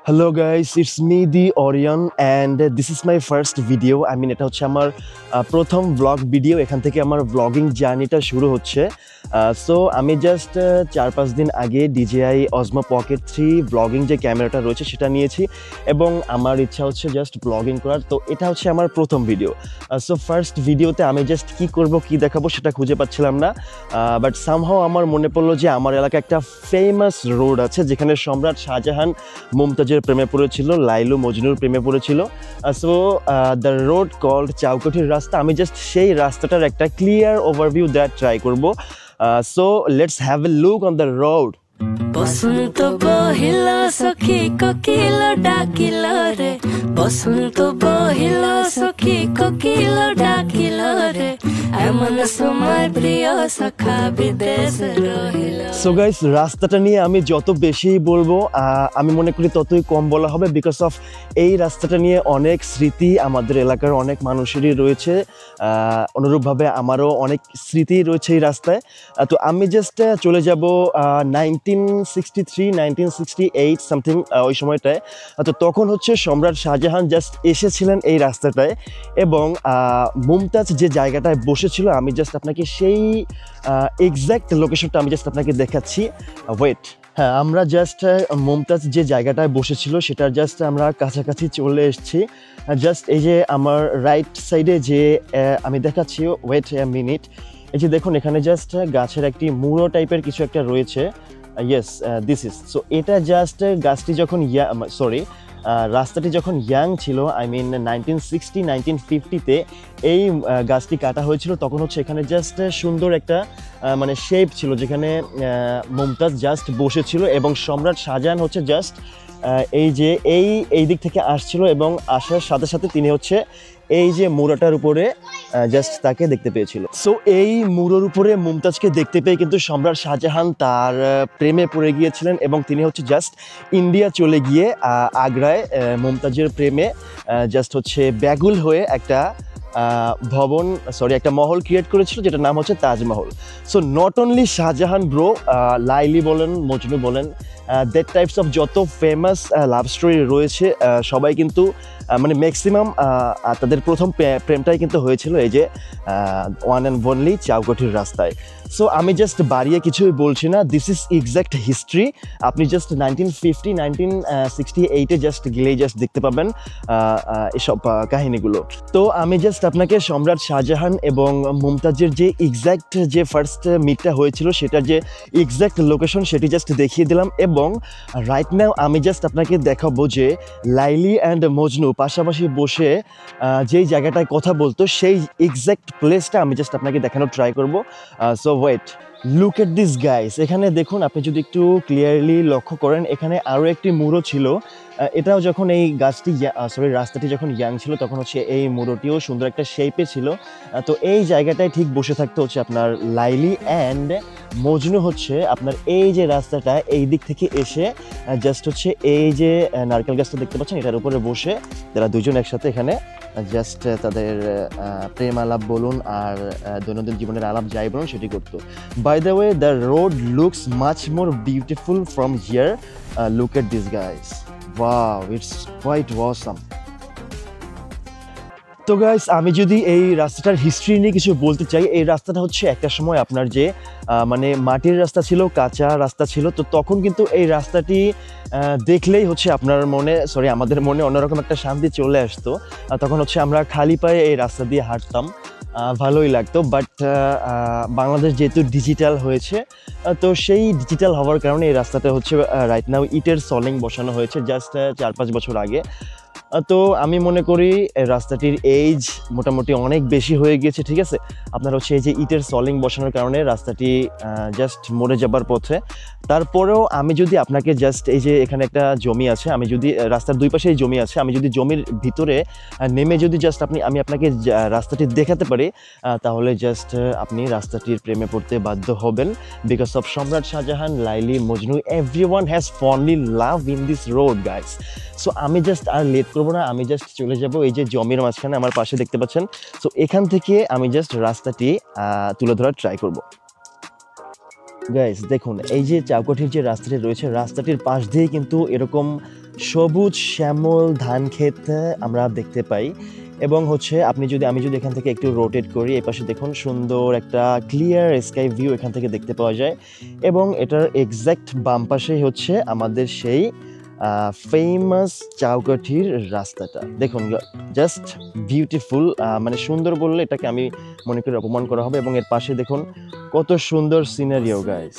Hello guys, it's me the Orion and this is my first video. এটা হচ্ছে আমার প্রথম ব্লগ ভিডিও। এখান থেকে আমার ব্লগিং জার্নিটা শুরু হচ্ছে। সো আমি জাস্ট 4-5 দিন আগে DJI Osmo Pocket 3 ব্লগিং যে ক্যামেরাটা রয়েছে সেটা নিয়েছি এবং আমার ইচ্ছা হচ্ছে জাস্ট ব্লগিং করার। তো এটা হচ্ছে আমার প্রথম ভিডিও। সো ফার্স্ট ভিডিওতে আমি জাস্ট কি করব কি দেখাবো সেটা খুঁজে পাচ্ছিলাম না, বাট সামহাও আমার মনে পড়লো যে আমার এলাকায় একটা ফেমাস রোড আছে যেখানে সম্রাট শাহজাহান মুমতাজের প্রেমে পড়েছিল, লাইলু মজনুর প্রেমে পড়েছিল। সো দ্য রোড কল্ড চাউকাঠির রাস্তা। আমি জাস্ট সেই রাস্তাটার একটা ক্লিয়ার ওভারভিউ দেওয়ার ট্রাই করবো। So let's have a look on the road. বসন্ত বহিল সখী কোকিল ডাকিল রে, বসন্ত বহিল সখী কোকিল ডাকিল রে, এমন সময় প্রিয় সখা বিদেশ রহিল। সো গাইস, রাস্তাটা নিয়ে আমি যত বেশি বলবো আমি মনে করি ততই কম বলা হবে, বিকজ অফ এই রাস্তাটা নিয়ে অনেক স্মৃতি আমাদের এলাকার অনেক মানুষেরই রয়েছে। অনুরূপভাবে আমারও অনেক স্মৃতি রয়েছে এই রাস্তায়। তো আমি জাস্ট চলে যাব 1963-1968 সামথিং ওই সময়টায়। তো তখন হচ্ছে সম্রাট শাহজাহান জাস্ট এসেছিলেন এই রাস্তাটায় এবং মুমতাজ যে জায়গাটায় বসেছিল, আমি জাস্ট আপনাকে সেই এক্স্যাক্ট লোকেশনটা আমি জাস্ট আপনাকে দেখাচ্ছি। ওয়েট, হ্যাঁ, আমরা জাস্ট মুমতাজ যে জায়গাটায় বসেছিল সেটার জাস্ট আমরা কাছাকাছি চলে এসেছি। জাস্ট এই যে আমার রাইট সাইডে যে আমি দেখাচ্ছি, ওয়েট এ মিনিট, এই যে দেখুন এখানে জাস্ট গাছের একটি মুড়ো টাইপের কিছু একটা রয়েছে। Yes, this is. সো এটা জাস্ট গাছটি যখন রাস্তাটি যখন ইয়াং ছিল, 1960-1950-তে এই গাছটি কাটা হয়েছিল। তখন হচ্ছে এখানে জাস্ট সুন্দর একটা শেপ ছিল যেখানে মুমতাজ জাস্ট বসেছিল এবং সম্রাট শাহজাহান হচ্ছে জাস্ট এই দিক থেকে আসছিল এবং আসার সাথে সাথে তিনি হচ্ছে এই যে মুড়োটার উপরে জাস্ট তাকে দেখতে পেয়েছিল। সো এই মুড়োর উপরে মুমতাজকে দেখতে পেয়ে কিন্তু সম্রাট শাহজাহান তার প্রেমে পড়ে গিয়েছিলেন এবং তিনি হচ্ছে জাস্ট ইন্ডিয়া চলে গিয়ে আগ্রায় মুমতাজের প্রেমে জাস্ট হচ্ছে ব্যাকুল হয়ে একটা একটা মহল ক্রিয়েট করেছিল যেটার নাম হচ্ছে Taj Mahal. So not only Shahjahan bro, Laili বলেন, মজনু বলেন, দ্যাট টাইপস অফ যত ফেমাস লাভ স্টোরি রয়েছে সবাই কিন্তু ম্যাক্সিমাম তাদের প্রথম প্রেমটাই কিন্তু হয়েছিল এই যে ওয়ান অ্যান্ড অনলি চাউকাঠির রাস্তায়। সো আমি জাস্ট বাড়িয়ে কিছুই বলছি না, দিস ইজ এক্স্যাক্ট হিস্ট্রি। আপনি জাস্ট 1950-1968-এ জাস্ট গেলেই জাস্ট দেখতে পাবেন এসব কাহিনীগুলো। তো আমি জাস্ট আপনাকে সম্রাট শাহজাহান এবং মুমতাজের যে এক্স্যাক্ট যে ফার্স্ট মিটটা হয়েছিল সেটার যে এক্স্যাক্ট লোকেশন সেটি জাস্ট দেখিয়ে দিলাম এবং রাইট নাও আমি জাস্ট আপনাকে দেখাবো যে লাইলি অ্যান্ড মজনু পাশাপাশি বসে যেই জায়গাটায় কথা বলতো সেই এক্স্যাক্ট প্লেসটা আমি জাস্ট আপনাকে দেখানোর ট্রাই করবো। So wait, look at this guys. এখানে দেখুন, আপনি যদি একটু ক্লিয়ারলি লক্ষ্য করেন, এখানে আরও একটি মুড়ো ছিল। এটাও যখন এই রাস্তাটি যখন ইয়াং ছিল তখন হচ্ছে এই মুড়োটিও সুন্দর একটা শেপে ছিল। তো এই জায়গাটায় ঠিক বসে থাকতে হচ্ছে আপনার লাইলি অ্যান্ড মজনু হচ্ছে আপনার এই যে রাস্তাটা এই দিক থেকে এসে জাস্ট হচ্ছে এই যে নারকেল গাছটা দেখতে পাচ্ছেন এটার উপরে বসে তারা দুজন একসাথে এখানে জাস্ট তাদের প্রেম আলাপ বলুন আর দৈনন্দিন জীবনের আলাপ যাই বলুন সেটি করতো। By the way, the road looks much more beautiful from here. Look at this guys, wow, it's quite awesome. তো গাইস, আমি যদি এই রাস্তাটার হিস্ট্রি নিয়ে কিছু বলতে চাই, এই রাস্তাটা হচ্ছে একটা সময় আপনার যে মাটির রাস্তা ছিল, কাঁচা রাস্তা ছিল। তো তখন কিন্তু এই রাস্তাটি দেখলেই হচ্ছে আমাদের মনে অন্যরকম একটা শান্তি চলে আসতো। তখন হচ্ছে আমরা খালি পায়ে এই রাস্তা দিয়ে হাঁটতাম, ভালোই লাগতো। বাট বাংলাদেশ যেহেতু ডিজিটাল হয়েছে, তো সেই ডিজিটাল হওয়ার কারণে এই রাস্তাটা হচ্ছে রাইট নাও ইটের সলিং বসানো হয়েছে জাস্ট 4-5 বছর আগে। তো আমি মনে করি রাস্তাটির এজ মোটামুটি অনেক বেশি হয়ে গিয়েছে, ঠিক আছে। আপনার হচ্ছে এই যে ইটের সলিং বসানোর কারণে রাস্তাটি জাস্ট মরে যাবার পথে। তারপরেও আমি যদি আপনাকে জাস্ট এই যে এখানে একটা জমি আছে, আমি যদি রাস্তার দুই পাশেই জমি আছে, আমি যদি জমির ভিতরে নেমে যদি জাস্ট আমি আপনাকে রাস্তাটি দেখাতে পারি, তাহলে জাস্ট আপনি রাস্তাটির প্রেমে পড়তে বাধ্য হবেন। বিকজ অফ সম্রাট শাহজাহান, লাইলি, মজনু, এভরিওয়ান হ্যাজ ফনলি love in this road guys. So আমি জাস্ট আর লেট করবো না, আমি জাস্ট চলে যাব এই যে জমির মাঝখানে আমার পাশে দেখতে পাচ্ছেন। সো এখান থেকে আমি জাস্ট রাস্তাটি তুলে ধরার ট্রাই করব। গাইস দেখুন, এই যে চাউকাঠির যে রাস্তাটি রয়েছে, রাস্তাটির পাশ দিয়েই কিন্তু এরকম সবুজ শ্যামল ধান ক্ষেত আমরা দেখতে পাই। এবং হচ্ছে আমি যদি এখান থেকে একটু রোটেট করি, এই পাশে দেখুন সুন্দর একটা ক্লিয়ার স্কাই ভিউ এখান থেকে দেখতে পাওয়া যায়। এবং এটার এক্স্যাক্ট বাম পাশেই হচ্ছে আমাদের সেই ফেমাস চাউকাঠির রাস্তাটা। দেখুন জাস্ট বিউটিফুল, মানে সুন্দর বললে এটাকে আমি মনে করি অপমান করা হবে। এবং এর পাশে দেখুন কত সুন্দর সিনারিও গাইস।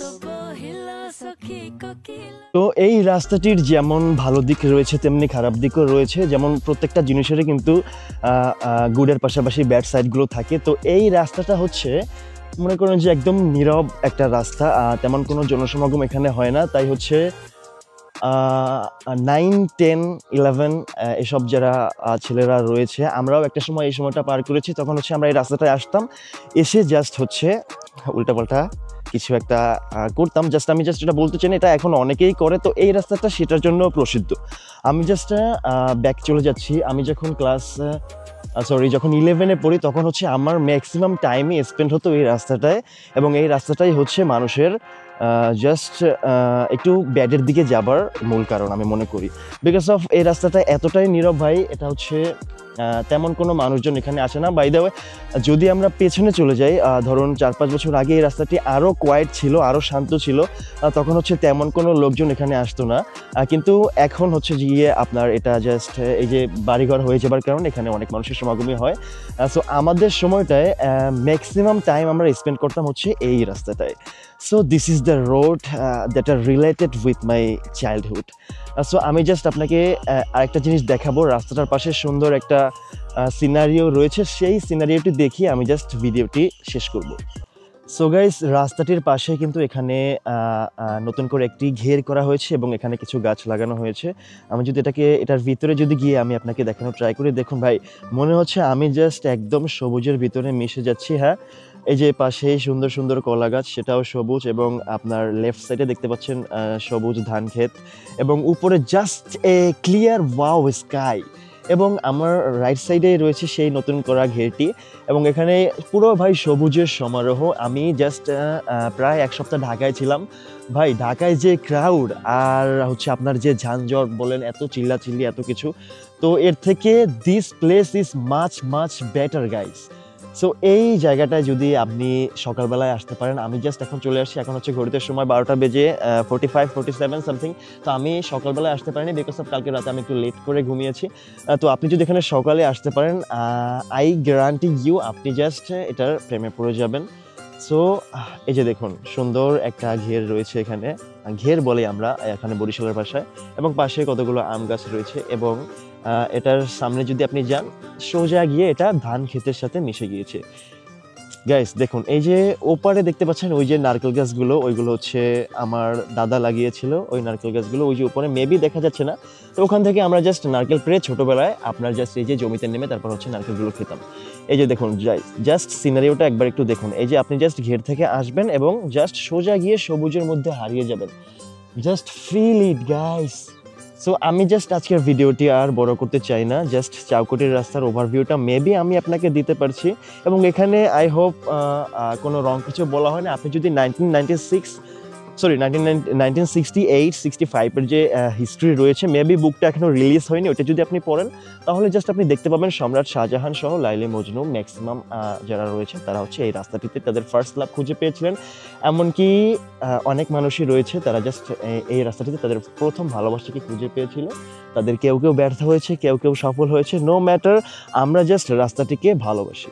তো এই রাস্তাটির যেমন ভালো দিক রয়েছে তেমনি খারাপ দিকও রয়েছে। যেমন প্রত্যেকটা জিনিসেরই কিন্তু গুডের পাশাপাশি ব্যাড সাইডগুলো থাকে। তো এই রাস্তাটা হচ্ছে মনে করেন যে একদম নীরব একটা রাস্তা, তেমন কোনো জনসমাগম এখানে হয় না। তাই হচ্ছে 9, 10, 11 এসব যারা ছেলেরা রয়েছে, আমরাও একটা সময় এই সময়টা পার করেছি। তখন হচ্ছে আমরা এই রাস্তাটায় আসতাম, এসে জাস্ট হচ্ছে উল্টাপাল্টা কিছু একটা করতাম। আমি এটা বলতে চাই না, এটা এখন অনেকেই করে। তো এই রাস্তাটা সেটার জন্য প্রসিদ্ধ। আমি ব্যাক চলে যাচ্ছি। আমি যখন যখন 11-এ পড়ি তখন হচ্ছে আমার ম্যাক্সিমাম টাইমই স্পেন্ড হতো এই রাস্তাটায়। এবং এই রাস্তাটাই হচ্ছে মানুষের একটু ব্যাডের দিকে যাবার মূল কারণ আমি মনে করি। বিকজ অফ এই রাস্তাটা এতটাই নীরব ভাই, এটা হচ্ছে তেমন কোনো মানুষজন এখানে আসে না। বাই দ্য ওয়ে, যদি আমরা পেছনে চলে যাই, ধরুন 4-5 বছর আগে এই রাস্তাটি আরও কোয়াইট ছিল, আরও শান্ত ছিল, তখন হচ্ছে তেমন কোনো লোকজন এখানে আসতো না। কিন্তু এখন হচ্ছে গিয়ে আপনার এটা জাস্ট এই যে বাড়িঘর হয়ে যাবার কারণে এখানে অনেক মানুষের সমাগমই হয়। সো আমাদের সময়টায় ম্যাক্সিমাম টাইম আমরা স্পেন্ড করতাম হচ্ছে এই রাস্তাটায়। So this is the road that are related with my childhood. So আমি জাস্ট আপনাকে আরেকটা জিনিস দেখাবো। রাস্তাটার পাশে সুন্দর একটা সিনারিও রয়েছে, সেই সিনারিওটি দেখিয়ে আমি জাস্ট ভিডিওটি শেষ করব। সো গাইস, রাস্তাটির পাশে কিন্তু এখানে নতুন করে একটি ঘের করা হয়েছে এবং এখানে কিছু গাছ লাগানো হয়েছে। আমি যদি এটার ভিতরে যদি গিয়ে আমি আপনাকে দেখানো ট্রাই করি, দেখুন ভাই, মনে হচ্ছে আমি জাস্ট একদম সবুজের ভিতরে মিশে যাচ্ছি। হ্যাঁ, এই যে পাশে সুন্দর সুন্দর কলা গাছ, সেটাও সবুজ। এবং আপনার লেফট সাইডে দেখতে পাচ্ছেন সবুজ ধান ক্ষেত এবং উপরে just a clear wow sky. এবং আমার রাইট সাইডে রয়েছে সেই নতুন করা ঘেরটি এবং এখানে পুরো ভাই সবুজের সমারোহ। আমি প্রায় 1 সপ্তাহ ঢাকায় ছিলাম ভাই। ঢাকায় যে ক্রাউড আর হচ্ছে আপনার যে যানজট বলেন, এত চিল্লাচিল্লি, এত কিছু, তো এর থেকে this place is much much better guys. So এই জায়গাটায় যদি আপনি সকালবেলায় আসতে পারেন, আমি এখন চলে আসছি, এখন হচ্ছে ঘড়িতে সময় 12টা বেজে 45-47 সামথিং। তো আমি সকালবেলায় আসতে পারিনি বিকজ অফ কালকে রাতে আমি একটু লেট করে ঘুমিয়েছি। তো আপনি যদি এখানে সকালে আসতে পারেন, আই গ্যারান্টি ইউ আপনি এটার প্রেমে পড়ে যাবেন। সো এই যে দেখুন সুন্দর একটা ঘের রয়েছে এখানে, ঘের বলে আমরা এখানে বরিশালের ভাষায়। এবং পাশে কতগুলো আম গাছ রয়েছে এবং এটার সামনে যদি আপনি যান, সোজা গিয়ে এটা ধান ক্ষেতের সাথে মিশে গিয়েছে। গাইস দেখুন, এই যে ওপারে দেখতে পাচ্ছেন ওই যে নারকেল গাছগুলো, ওইগুলো হচ্ছে আমার দাদা লাগিয়েছিল। ওই নারকেল গাছগুলো ওই যে উপরে মেবি দেখা যাচ্ছে না। তো ওখান থেকে আমরা নারকেল পেড়ে ছোটবেলায় আপনার এই যে জমিতে নেমে তারপর হচ্ছে নারকেলগুলো খেতাম। এই যে দেখুন সিনারিওটা একবার একটু দেখুন। এই যে আপনি ঘের থেকে আসবেন এবং সোজা গিয়ে সবুজের মধ্যে হারিয়ে যাবেন। Just feel it guys. So আমি আজকের ভিডিওটি আর বড় করতে চাই না। চাউকাঠির রাস্তার ওভারভিউটা মেবি আমি আপনাকে দিতে পারছি এবং এখানে আই হোপ কোনো রং কিছু বলা হয় না। আপনি যদি 1968-65 এর যে হিস্ট্রি রয়েছে, মেবি বুকটা এখনো রিলিজ হয়নি, ওটা যদি আপনি পড়েন তাহলে আপনি দেখতে পাবেন সম্রাট শাহজাহান সহ লাইলে মজনু ম্যাক্সিমাম যারা রয়েছে তারা হচ্ছে এই রাস্তাটিতে তাদের ফার্স্ট লাভ খুঁজে পেয়েছিলেন। এমনকি অনেক মানুষই রয়েছে তারা এই রাস্তাটিতে তাদের প্রথম ভালোবাসাকে খুঁজে পেয়েছিল। তাদের কেউ কেউ ব্যর্থ হয়েছে, কেউ কেউ সফল হয়েছে। নো ম্যাটার, আমরা রাস্তাটিকে ভালোবাসি।